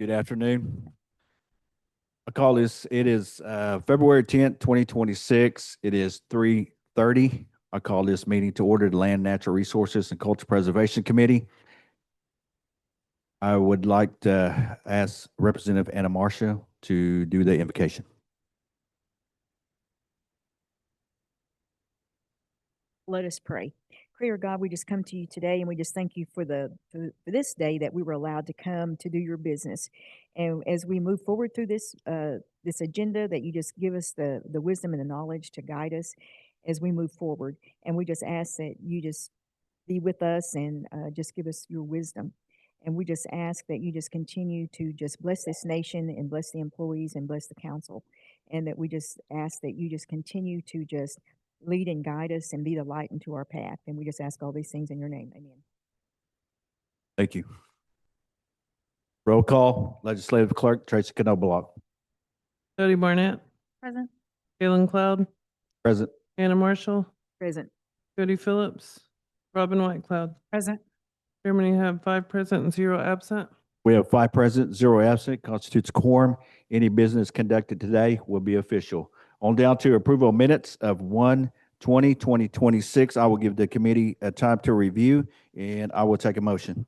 Good afternoon. I call this, it is February 10th, 2026. It is 3:30. I call this meeting to order the Land, Natural Resources and Culture Preservation Committee. I would like to ask Representative Anna Marcia to do the invocation. Let us pray. Creator God, we just come to you today and we just thank you for for this day that we were allowed to come to do your business. And as we move forward through this agenda, that you just give us the wisdom and the knowledge to guide us as we move forward. And we just ask that you just be with us and just give us your wisdom. And we just ask that you just continue to just bless this nation and bless the employees and bless the council. And that we just ask that you just continue to just lead and guide us and be the light into our path. And we just ask all these things in your name. Amen. Thank you. Roll call, Legislative Clerk Tracy Knobloch. Jody Barnett, Present. Galen Cloud, Present. Anna Marshall, Present. Jody Phillips, Robin White Cloud. Present. Chairman, you have 5 present and 0 absent. We have 5 present, 0 absent, constitutes quorum. Any business conducted today will be official. On down to approval of minutes of 1/20/2026. I will give the committee a time to review, and I will take a motion.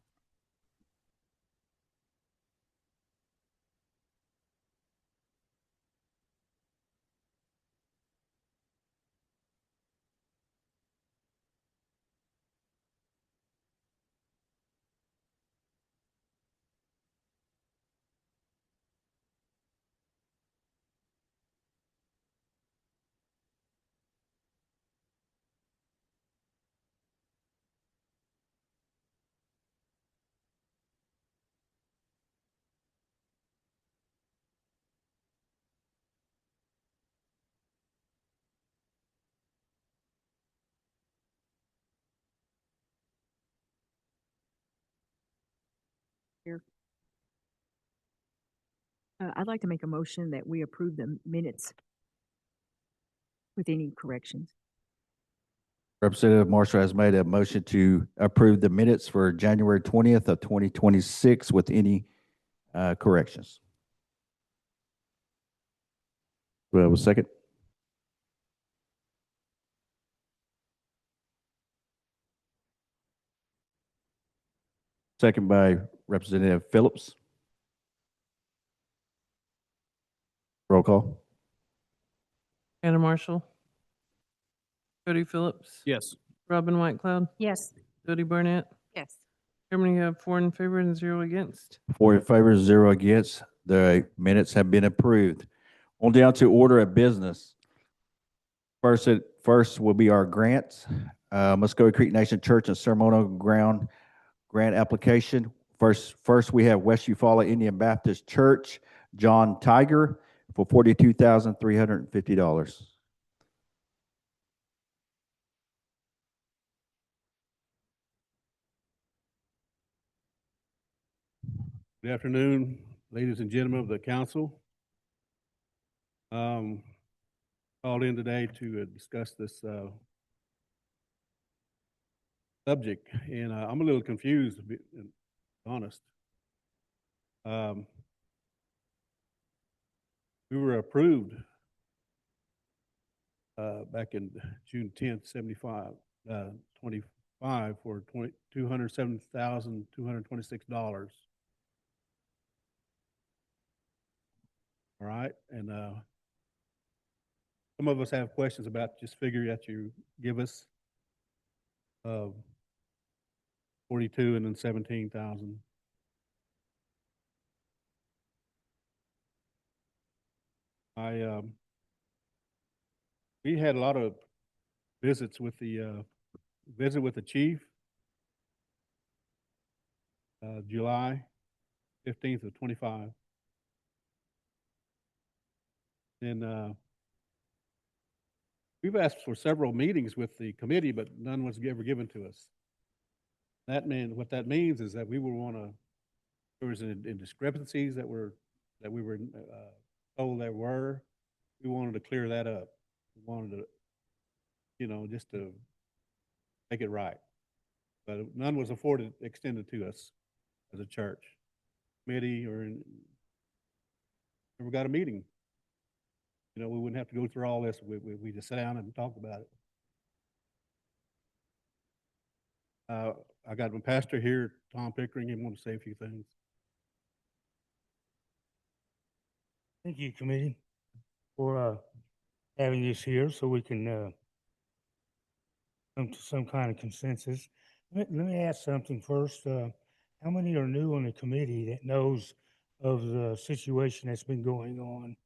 I'd like to make a motion that we approve the minutes with any corrections. Representative Marshall has made a motion to approve the minutes for January 20th of 2026 with any corrections. Do I have a second? Second by Representative Phillips. Roll call. Anna Marshall, Jody Phillips, Yes. Robin White Cloud, Yes. Jody Barnett. Yes. Chairman, you have 4 in favor and 0 against. 4 in favor, 0 against. The minutes have been approved. On down to order of business. First will be our grants. Muscogee Creek Nation Church and Ceremonial Ground grant application. First we have West Eufaula Indian Baptist Church, John Tiger, for $42,350. Good afternoon, ladies and gentlemen of the council. Called in today to discuss this subject, and I'm a little confused, to be honest. We were approved back in June 10th, 25 for $207,226. All right, and some of us have questions about just figure that you give us 42 and then 17,000. We had a lot of visits with the chief July 15th of 25. And we've asked for several meetings with the committee, but none was ever given to us. What that means is that we will want to. There was indiscrepancies that we were told there were. We wanted to clear that up. We wanted to, just to make it right. But none was extended to us as a church. committee never got a meeting. You know, we wouldn't have to go through all this. We just sit down and talk about it. I got my pastor here, Tom Pickering. He wanted to say a few things. Thank you, committee, for having this here so we can come to some kind of consensus. Let me ask something first. How many are new on the committee that knows of the situation that's been going on?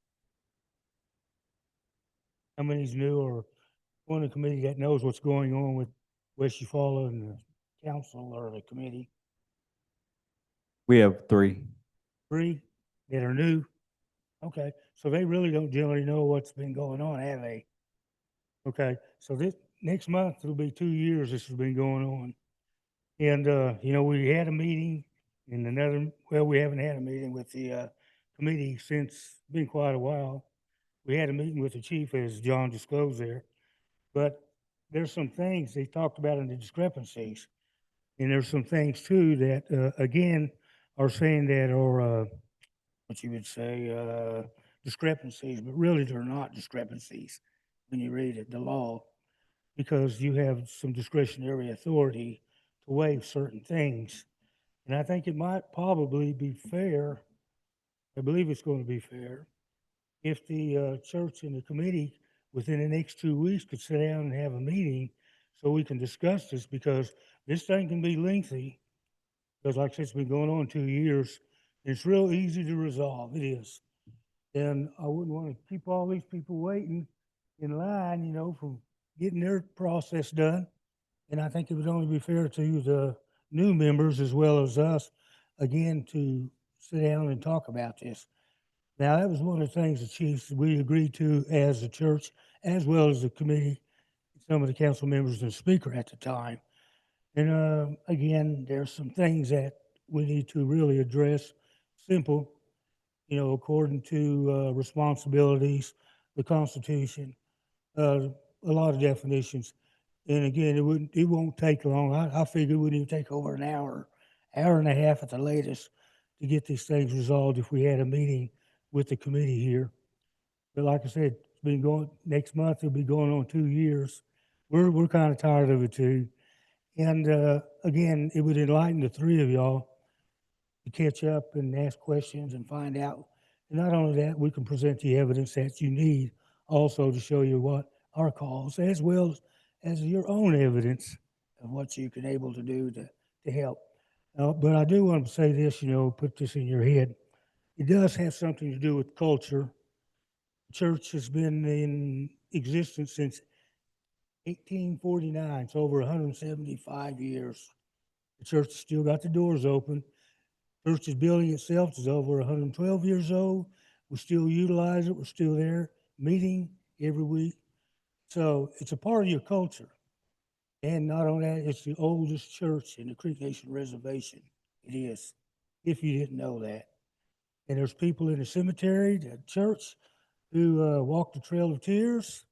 How many's new or on the committee that knows what's going on with West Eufaula and the council or the committee? We have three. 3 that are new? Okay, so they really don't generally know what's been going on, have they? Okay, so this, next month, it'll be 2 years this has been going on. And, you know, we had a meeting and we haven't had a meeting with the committee since, it's been quite a while. We had a meeting with the chief, as John disclosed there. But there's some things they talked about in the discrepancies. And there's some things too that, again, are saying that are, what you would say, discrepancies, but really they're not discrepancies when you read it, the law, because you have some discretionary authority to waive certain things. And I think it might probably be fair, I believe it's going to be fair, if the church and the committee within the next 2 weeks could sit down and have a meeting so we can discuss this, because this thing can be lengthy, because like I said, it's been going on 2 years. It's real easy to resolve, it is. And I wouldn't want to keep all these people waiting in line, you know, for getting their process done. And I think it would only be fair to the new members as well as us, again, to sit down and talk about this. Now, that was one of the things the chiefs, we agreed to as a church, as well as the committee, some of the council members and speaker at the time. And again, there's some things that we need to really address, simple, you know, according to responsibilities, the Constitution, a lot of definitions. And again, it won't take long. I figure it wouldn't even take over an hour and a half at the latest to get these things resolved if we had a meeting with the committee here. But like I said, it's been going, next month it'll be going on 2 years. We're kind of tired of it too. And again, it would enlighten the three of y'all to catch up and ask questions and find out. And not only that, we can present the evidence that you need also to show you what our cause, as well as your own evidence of what you can able to do to help. But I do want to say this, you know, put this in your head. It does have something to do with culture. The church has been in existence since 1849, so over 175 years. The church has still got the doors open. Church's building itself is over 112 years old. We still utilize it. We're still there, meeting every week. So it's a part of your culture. And not only that, it's the oldest church in the Creek Nation Reservation. It is, if you didn't know that. And there's people in the cemetery, the church, who walk the Trail of Tears,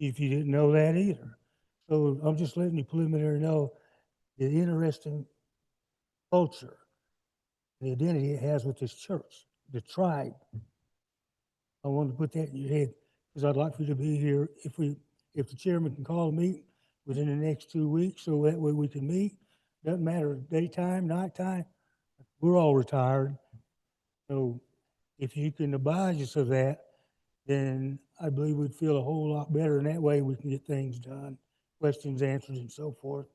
if you didn't know that either. So I'm just letting you preliminary know the interesting culture, the identity it has with this church, the tribe. I wanted to put that in your head because I'd like for you to be here if the chairman can call a meeting within the next 2 weeks, so that way we can meet. Doesn't matter daytime, nighttime. We're all retired. So if you can advise us of that, then I believe we'd feel a whole lot better. And that way we can get things done, questions answered and so forth.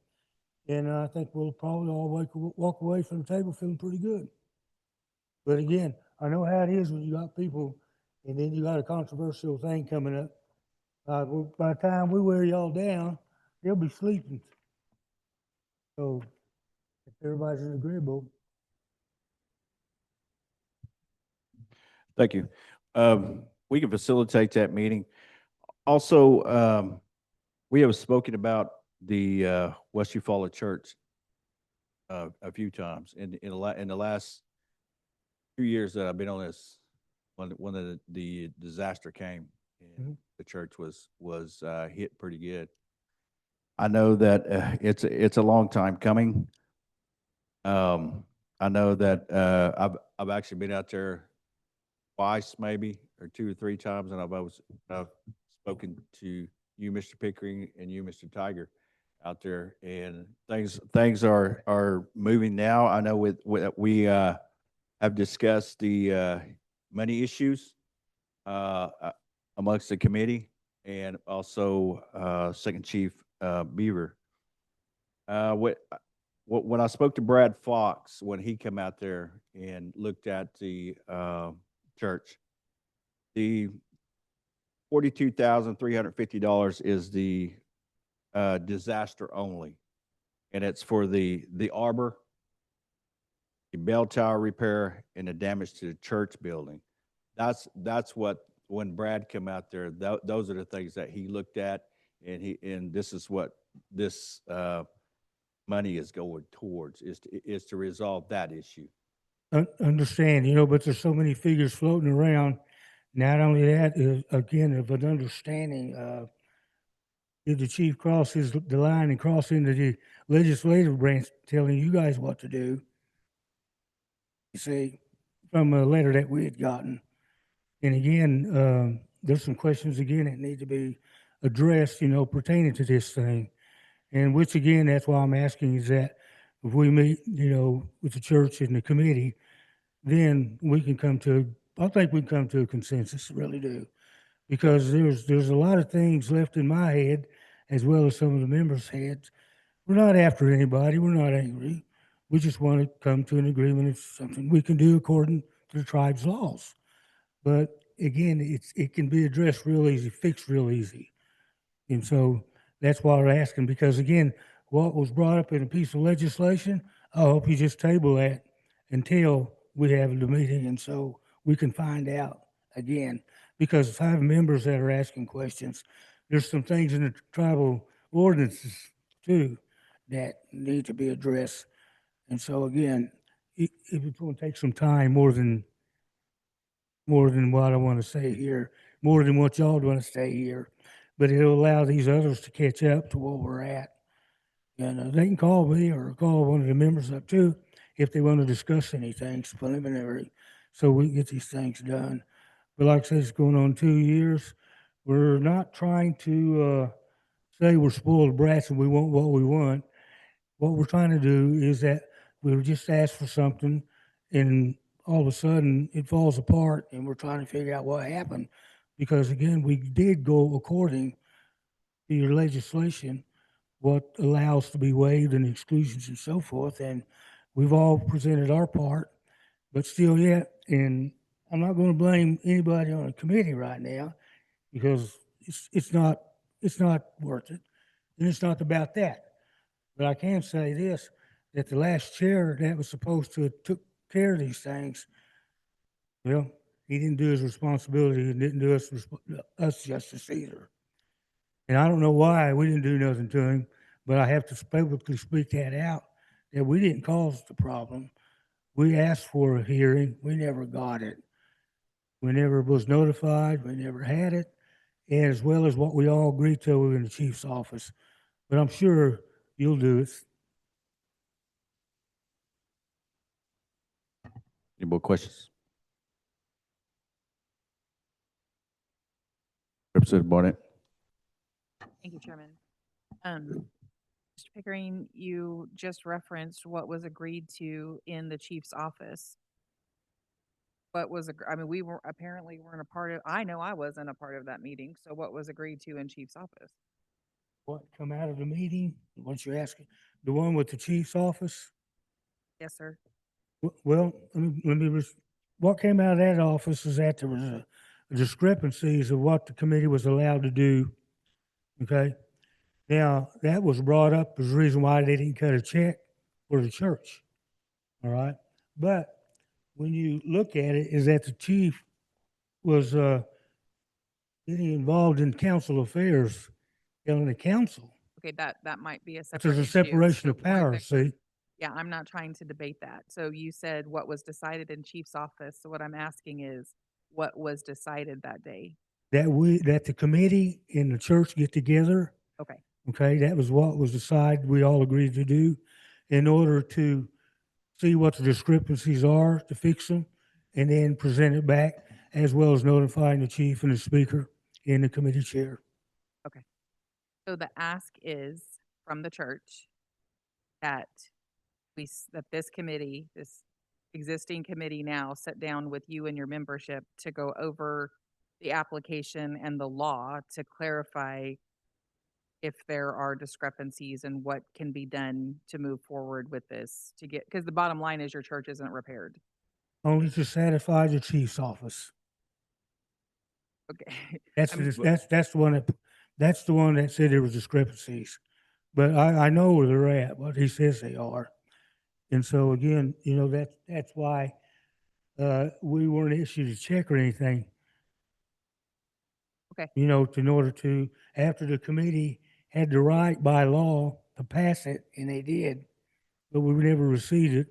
And I think we'll probably all walk away from the table feeling pretty good. But again, I know how it is when you got people and then you got a controversial thing coming up. By the time we wear y'all down, they'll be sleeping. So if everybody's agreeable. Thank you. We can facilitate that meeting. Also, we have spoken about the West Eufaula Church a few times in the last 2 years that I've been on this. When the disaster came, and the church was hit pretty good. I know that it's a long time coming. I I know that, I've actually been out there twice maybe, or 2 or 3 times, and I've spoken to you, Mr. Pickering, and you, Mr. Tiger, out there, and things are moving now. I know we have discussed the money issues amongst the committee, and also Second Chief Beaver. When I spoke to Brad Fox, when he came out there and looked at the church, the $42,350 is the disaster only, and it's for the arbor, the bell tower repair, and the damage to the church building. That's what, when Brad came out there, those are the things that he looked at, and this is what this money is going towards, is to resolve that issue. Understand, but there's so many figures floating around. Not only that, is again, of an understanding of, did the chief cross the line and cross into the legislative branch telling you guys what to do? You see, from a letter that we had gotten. And again, there's some questions again that need to be addressed, pertaining to this thing. And which again, that's why I'm asking is that if we meet, with the church and the committee, then we can I think we can come to a consensus, really do. Because there's a lot of things left in my head, as well as some of the members' heads. We're not after anybody. We're not angry. We just want to come to an agreement. It's something we can do according to the tribe's laws. But again, it can be addressed real easy, fixed real easy. And so that's why we're asking, because again, what was brought up in a piece of legislation, I hope you just table that until we have the meeting, and so we can find out again. Because if I have members that are asking questions, there's some things in the tribal ordinances too that need to be addressed. And so again, it's going to take some time, more than what I want to say here, more than what y'all want to say here, but it'll allow these others to catch up to where we're at. And they can call me or call one of the members up too if they want to discuss anything preliminary, so we can get these things done. But like I said, it's going on 2 years. We're not trying to say we're spoiled brats and we want what we want. What we're trying to do is that we were just asked for something, and all of a sudden it falls apart, and we're trying to figure out what happened. Because again, we did go according to your legislation, what allows to be waived and exclusions and so forth, and we've all presented our part, but still yet, and I'm not going to blame anybody on the committee right now, because it's not worth it, and it's not about that. But I can say this, that the last chair that was supposed to have took care of these things, well, he didn't do his responsibility and didn't do us justice either. And I don't know why we didn't do nothing to him, but I have to publicly speak that out, that we didn't cause the problem. We asked for a hearing. We never got it. We never was notified. We never had it, and as well as what we all agreed to in the chief's office. But I'm sure you'll do it. Any more questions? Representative Barnett. Thank you, Chairman. Mr. Pickering, you just referenced what was agreed to in the chief's office. What was, we weren't a part of, I know I wasn't a part of that meeting, so what was agreed to in chief's office? What come out of the meeting? Once you ask, the one with the chief's office? Yes, sir. Well, what came out of that office is that there was a discrepancies of what the committee was allowed to do. Okay. Now, that was brought up as the reason why they didn't cut a check for the church. All right. But when you look at it, is that the chief was getting involved in council affairs, telling the council. Okay, that might be a But separate there's a issue. separation So of power, see? Yeah, I'm not trying to debate that. So you said what was decided in chief's office. So what I'm asking is what was decided that day? That the committee and the church get together. Okay. Okay, that was what was decided. We all agreed to do in order to see what the discrepancies are to fix them, and then present it back, as well as notifying the chief and the speaker and the committee chair. So the ask is from the church that that this committee, this existing committee now sit down with you and your membership to go over the application and the law to clarify if there are discrepancies and what can be done to move forward with this to get, because the bottom line is your church isn't repaired. Only to satisfy the chief's office. Okay. That's I'm- that's the one that said there was discrepancies. But I know where they're at, what he says they are. And so again, that's why we weren't issued a check or anything. Okay. In order to, after the committee had the right by law to pass it, and they did, but we never received it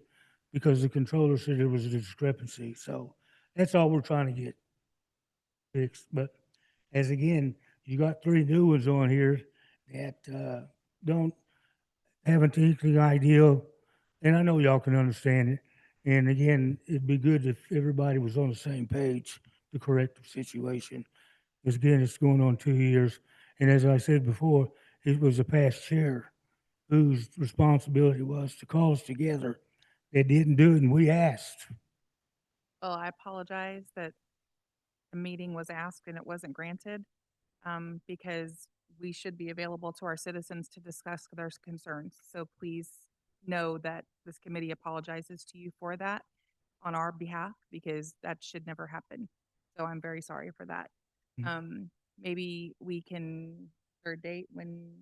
because the controller said there was a discrepancy. So that's all we're trying to get fixed. But as again, you got 3 new ones on here that don't have an inkling idea, and I know y'all can understand it. And again, it'd be good if everybody was on the same page to correct the situation. Because again, it's going on 2 years. And as I said before, it was the past chair whose responsibility was to call us together. They didn't do it, and we asked. Well, I apologize that the meeting was asked and it wasn't granted, because we should be available to our citizens to discuss their concerns. So please know that this committee apologizes to you for that on our behalf, because that should never happen. So I'm very sorry for that. Mm. Maybe we can, or date when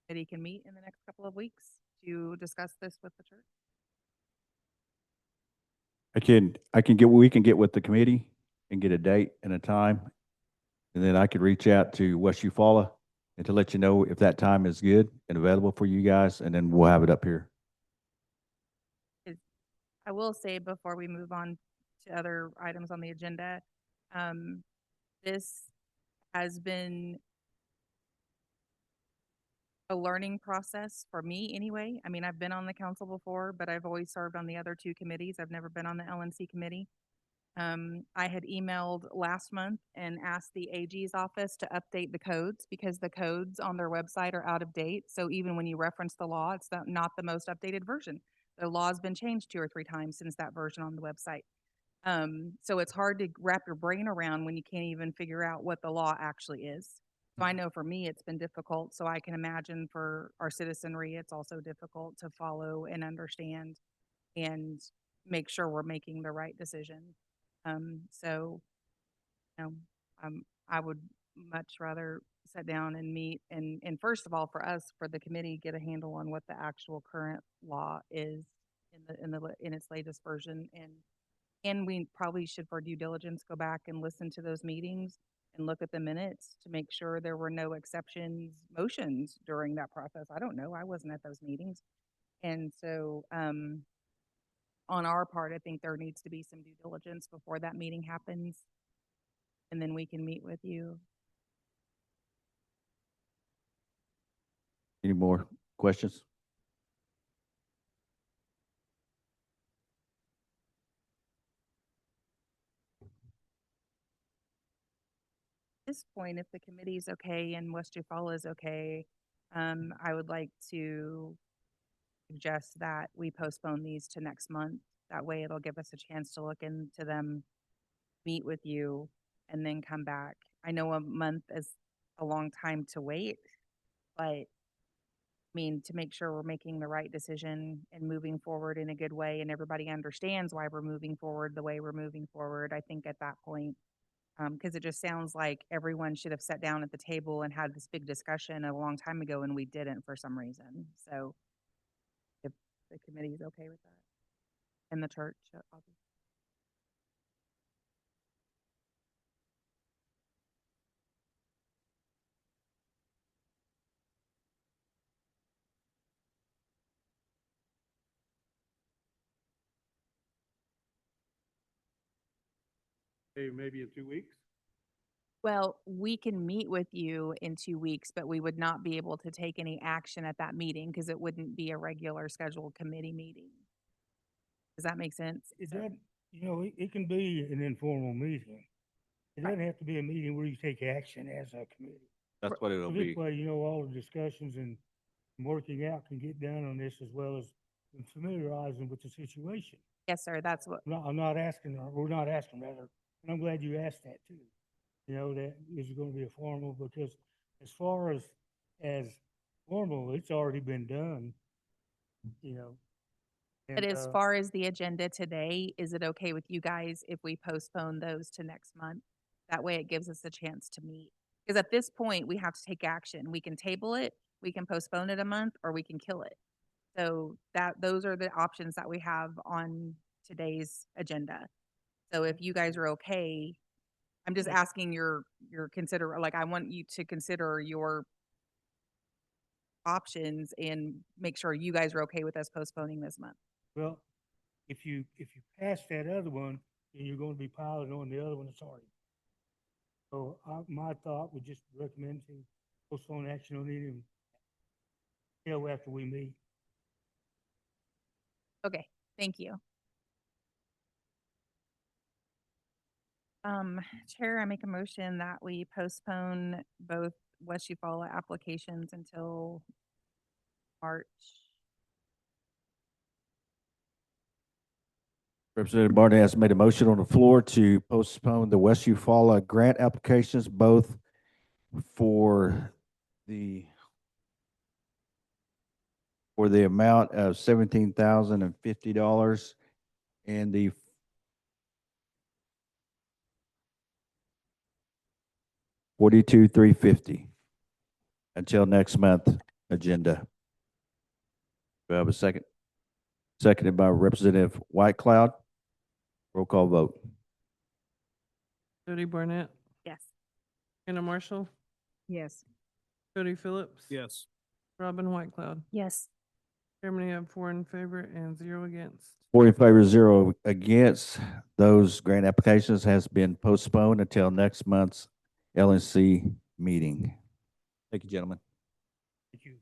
committee can meet in the next couple of weeks to discuss this with the church. We can get with the committee and get a date and a time. And then I could reach out to West Eufaula and to let you know if that time is good and available for you guys, and then we'll have it up here. I will say before we move on to other items on the agenda, this has been a learning process for me anyway. I mean, I've been on the council before, but I've always served on the other 2 committees. I've never been on the LNC committee. I had emailed last month and asked the AG's office to update the codes because the codes on their website are out of date. So even when you reference the law, it's not the most updated version. The law's been changed 2 or 3 times since that version on the website. So it's hard to wrap your brain around when you can't even figure out what the law actually is. So I know for me, it's been difficult. So I can imagine for our citizenry, it's also difficult to follow and understand and make sure we're making the right decision. So, you know, I would much rather sit down and meet and first of all, for us, for the committee, get a handle on what the actual current law is in its latest version. And we probably should, for due diligence, go back and listen to those meetings and look at the minutes to make sure there were no exceptions, motions during that process. I don't know. I wasn't at those meetings. And so, on our part, I think there needs to be some due diligence before that meeting happens. And then we can meet with you. Any more questions? At this point, if the committee is okay and West Eufaula is okay, I would like to suggest that we postpone these to next month. That way it'll give us a chance to look into them, meet with you, and then come back. I know a month is a long time to wait, but I mean, to make sure we're making the right decision and moving forward in a good way and everybody understands why we're moving forward the way we're moving forward, I think at that point, because it just sounds like everyone should have sat down at the table and had this big discussion a long time ago and we didn't for some reason. So if the committee is okay with that, and the church, obviously. Maybe in 2 weeks? Well, we can meet with you in 2 weeks, but we would not be able to take any action at that meeting because it wouldn't be a regular scheduled committee meeting. Does that make sense? It So- doesn't, you know, it can be an informal meeting. It Right. doesn't have to be a meeting where you take action as a committee. That's what it'll So be. this way, you know, all the discussions and working out can get done on this as well as familiarizing with the situation. Yes, sir, that's what, I'm not asking, or we're not asking rather, and I'm glad you asked that too. You know, that is going to be a formal, because as far as formal, it's already been done, you know. but And, as far as the agenda today, is it okay with you guys if we postpone those to next month? That way it gives us a chance to meet. Because at this point, we have to take action. We can table it, we can postpone it a month, or we can kill it. So those are the options that we have on today's agenda. So if you guys are okay, I'm just asking your like, I want you to consider your options and make sure you guys are okay with us postponing this month. well, if you pass that other one, then you're going to be piling on the other one that's already. So my thought would just recommend to postpone action on it until after we meet. Okay, thank you. Chair, I make a motion that we postpone both West Eufaula applications until March. Representative Barnett has made a motion on the floor to postpone the West Eufaula grant applications, both for the amount of $17,050 and the $42,350 until next month agenda. Do I have a second? Seconded by Representative Whitecloud. Roll call vote. Jody Barnett, Yes. Hannah Marshall, Yes. Cody Phillips. Yes. Robin Whitecloud. Yes. Chairman, you have 4 in favor and 0 against. 4 in favor, 0 against. Those grant applications has been postponed until next month's LNC meeting. Thank you, gentlemen. Thank you.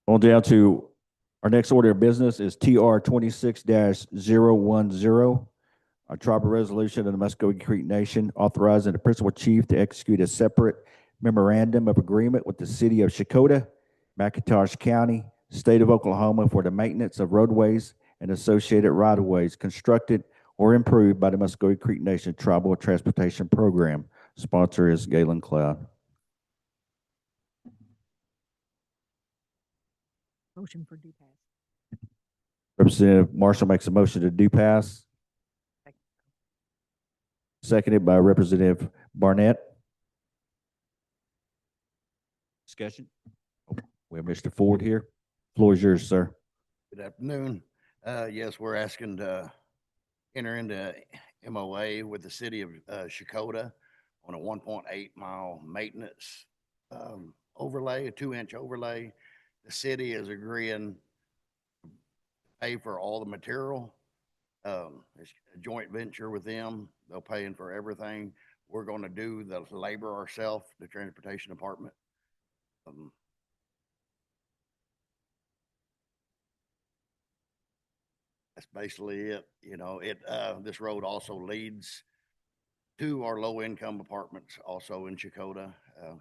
On down to our next order of business is TR 26-010, a tribal resolution of the Muscogee Creek Nation authorizing the principal chief to execute a separate memorandum of agreement with the city of Shakota, McIntosh County, state of Oklahoma for the maintenance of roadways and associated right-of-ways constructed or improved by the Muscogee Creek Nation Tribal Transportation Program. Sponsor is Galen Cloud. Motion for due pass. Representative Marshall makes a motion to do pass. Seconded by Representative Barnett. Discussion? Oh, we have Mr. Ford here. Floor is yours, sir. Good afternoon. Yes, we're asking to enter into MOA with the city of Shakota on a 1.8 mile maintenance overlay, a 2-inch overlay. The city is agreeing to pay for all the material. It's a joint venture with them. They're paying for everything. We're going to do the labor ourselves, the transportation department. That's basically it. You know, this road also leads to our low income apartments also in Shakota.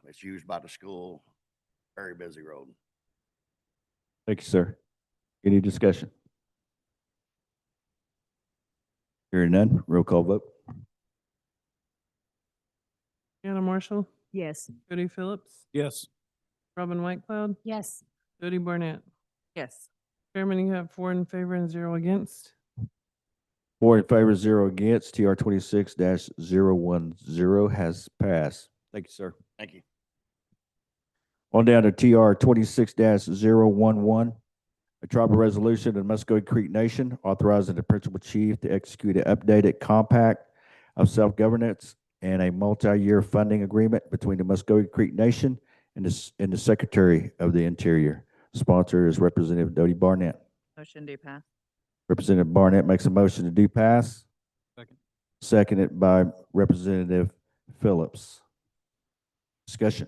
It's used by the school. Very busy road. Thank you, sir. Any discussion? Hearing none, roll call vote. Hannah Marshall, Yes. Cody Phillips, Yes. Robin Whitecloud, Yes. Jody Barnett. Yes. Chairman, you have 4 in favor and 0 against. 4 in favor, 0 against. TR 26-010 has passed. Thank you, sir. Thank you. On down to TR 26-011, A tribal resolution of the Muscogee Creek Nation authorizing the principal chief to execute an updated compact of self-governance and a multi-year funding agreement between the Muscogee Creek Nation and the Secretary of the Interior. Sponsor is Representative Dodie Barnett. Motion to pass. Representative Barnett makes a motion to do pass. Second. Seconded by Representative Phillips. Discussion.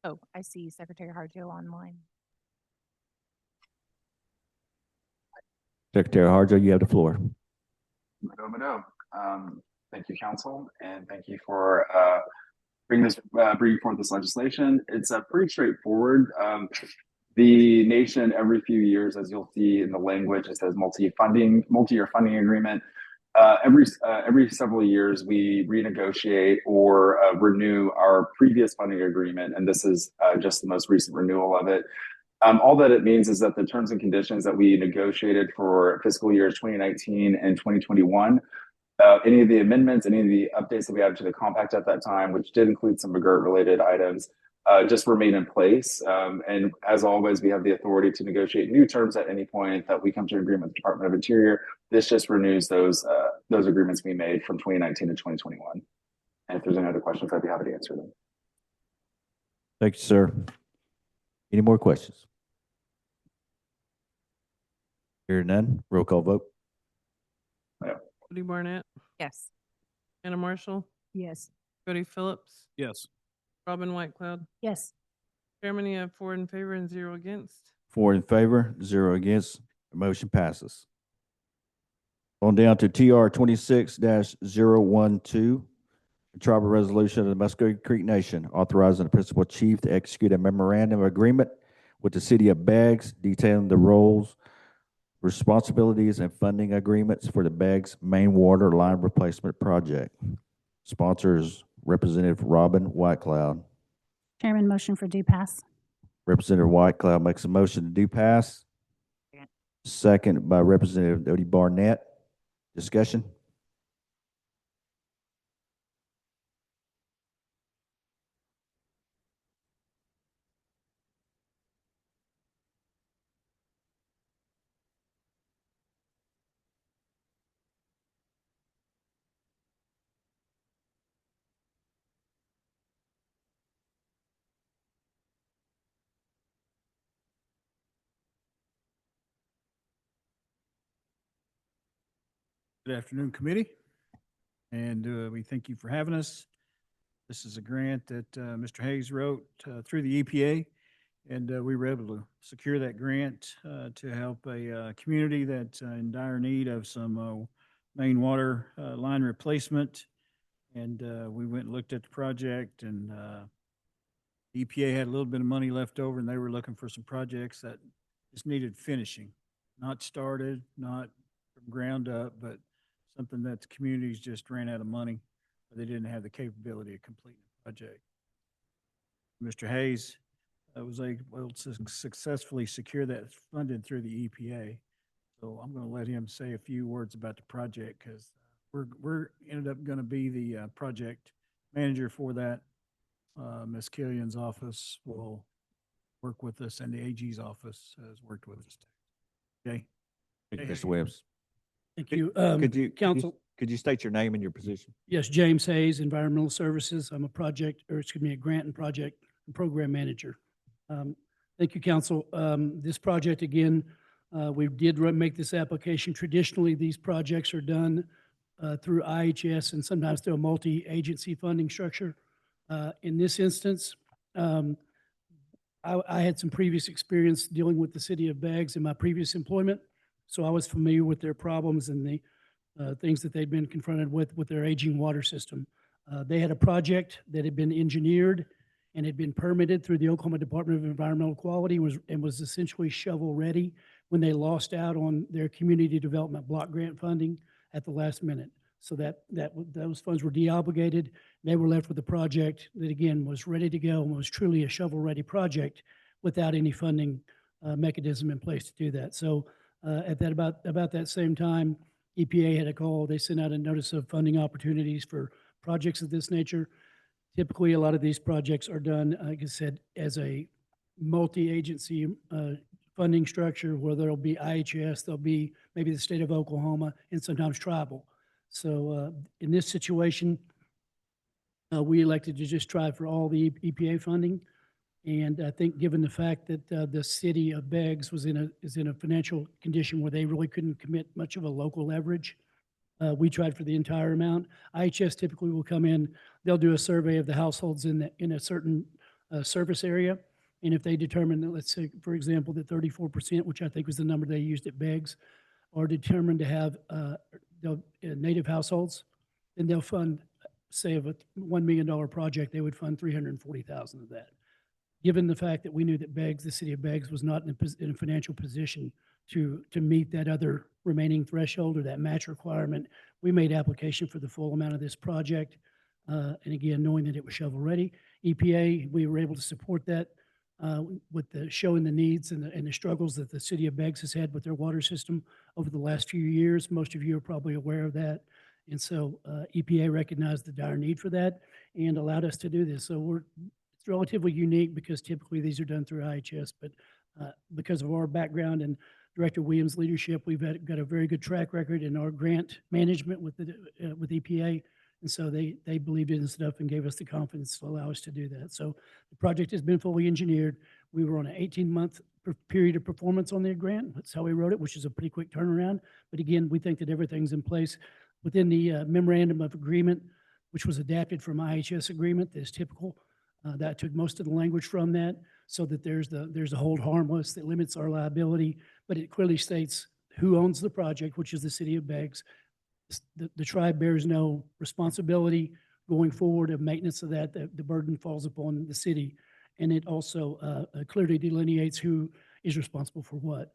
Oh, I see Secretary Harjo online. Secretary Harjo, you have the floor. Mado. Thank you, council, and thank you for bringing forth this legislation. It's pretty straightforward. The nation every few years, as you'll see in the language, it says multi-year funding agreement. Every several years, we renegotiate or renew our previous funding agreement, and this is just the most recent renewal of it. All that it means is that the terms and conditions that we negotiated for fiscal years 2019 and 2021, any of the amendments, any of the updates that we had to the compact at that time, which did include some McGirt-related items, just remain in place. And as always, we have the authority to negotiate new terms at any point that we come to an agreement with the Department of Interior. This just renews those agreements we made from 2019 to 2021. And if there's any other questions, I'd be happy to answer them. Thank you, sir. Any more questions? Hearing none, roll call vote. Dodie Barnett, Yes. Anna Marshall, Yes. Cody Phillips, Yes. Robin Whitecloud. Yes. Chairman, you have 4 in favor and 0 against. 4 in favor, 0 against. The motion passes. On down to TR 26-012, a tribal resolution of the Muscogee Creek Nation authorizing the principal chief to execute a memorandum of agreement with the city of Beggs detailing the roles, responsibilities, and funding agreements for the Beggs main water line replacement project. Sponsors Representative Robin Whitecloud. Chairman, motion for due pass. Representative Whitecloud makes a motion to do pass. Second. Second by Representative Dodie Barnett. Discussion. Good afternoon, committee, and we thank you for having us. This is a grant that Mr. Hayes wrote through the EPA, and we were able to secure that grant to help a community that's in dire need of some main water line replacement. And we went and looked at the project, and the EPA had a little bit of money left over, and they were looking for some projects that just needed finishing, not started, not from ground up, but something that the communities just ran out of money, or they didn't have the capability of completing the project. Mr. Hayes was able to successfully secure that funded through the EPA. So I'm going to let him say a few words about the project, because we're ended up going to be the project manager for that. Ms. Killian's office will work with us, and the AG's office has worked with us. Okay. Thank you, Mr. Webbs. Thank you. Council. Could you state your name and your position? Yes, James Hayes, Environmental Services. I'm a grant and project and program manager. Thank you, council. This project, again, we did make this application. Traditionally, these projects are done through IHS and sometimes through a multi-agency funding structure. In this instance, I had some previous experience dealing with the city of Beggs in my previous employment. So I was familiar with their problems and the things that they'd been confronted with their aging water system. They had a project that had been engineered and had been permitted through the Oklahoma Department of Environmental Quality and was essentially shovel ready when they lost out on their community development block grant funding at the last minute. So those funds were deobligated. They were left with a project that, again, was ready to go and was truly a shovel-ready project without any funding mechanism in place to do that. So about that same time, EPA had a call. They sent out a notice of funding opportunities for projects of this nature. Typically, a lot of these projects are done, like I said, as a multi-agency funding structure where there'll be IHS, there'll be maybe the state of Oklahoma, and sometimes tribal. So in this situation, we elected to just try for all the EPA funding. And I think given the fact that the city of Beggs is in a financial condition where they really couldn't commit much of a local leverage, we tried for the entire amount. IHS typically will come in, they'll do a survey of the households in a certain service area. And if they determine that, let's say, for example, that 34%, which I think was the number they used at Beggs, are determined to have native households, then they'll fund, say, of a $1 million project, they would fund $340,000 of that. Given the fact that we knew that Beggs, the city of Beggs, was not in a financial position to meet that other remaining threshold or that match requirement, we made application for the full amount of this project. And again, knowing that it was shovel-ready. EPA, we were able to support that with showing the needs and the struggles that the city of Beggs has had with their water system over the last few years. Most of you are probably aware of that. And so EPA recognized the dire need for that and allowed us to do this. So it's relatively unique because typically these are done through IHS, but because of our background and Director Williams' leadership, we've got a very good track record in our grant management with EPA. And so they believed in this stuff and gave us the confidence to allow us to do that. So the project has been fully engineered. We were on an 18-month period of performance on the grant. That's how we wrote it, which is a pretty quick turnaround. But again, we think that everything's in place within the memorandum of agreement, which was adapted from IHS agreement that is typical. That took most of the language from that, so that there's a hold harmless that limits our liability, but it clearly states who owns the project, which is the city of Beggs. The tribe bears no responsibility going forward of maintenance of that. The burden falls upon the city, and it also clearly delineates who is responsible for what.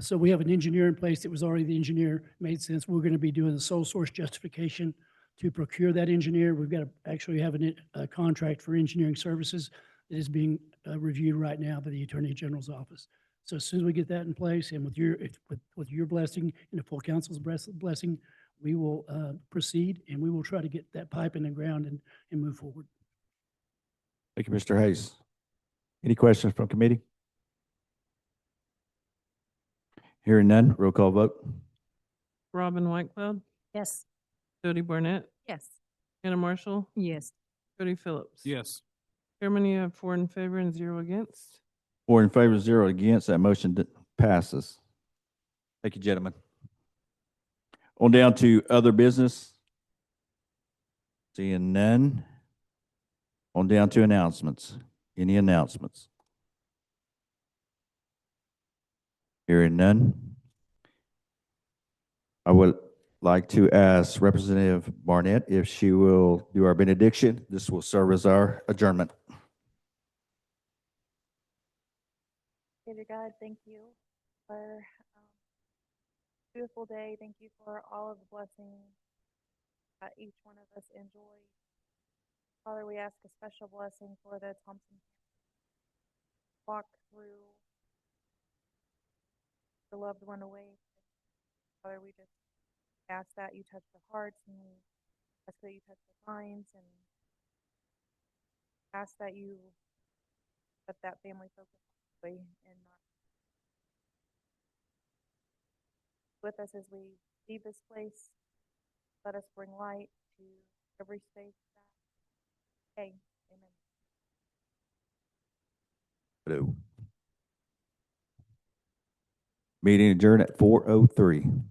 So we have an engineer in place that was already the engineer. Made sense. We're going to be doing the sole source justification to procure that engineer. We've got to actually have a contract for engineering services that is being reviewed right now by the Attorney General's office. So as soon as we get that in place, and with your blessing and the full council's blessing, we will proceed, and we will try to get that pipe in the ground and move forward. Thank you, Mr. Hayes. Any questions from committee? Hearing none, roll call vote. Robin Whitecloud, Yes. Jody Barnett, Yes. Hannah Marshall, Yes. Cody Phillips. Yes. Chairman, you have 4 in favor and 0 against. 4 in favor, 0 against. That motion passes. Thank you, gentlemen. On down to other business. Seeing none. On down to announcements. Any announcements? Hearing none. I would like to ask Representative Barnett if she will do our benediction. This will serve as our adjournment. Dear God, thank you for beautiful day. Thank you for all of the blessings that each one of us enjoy. Father, we ask a special blessing for the Thompson walk through the loved one away. Father, we just ask that you touch their hearts, and we ask that you touch their minds, and ask that you let that family focus on joy and not with us as we leave this place. Let us bring light to every space that day. Amen. Hello. Meeting adjourned at 4:03.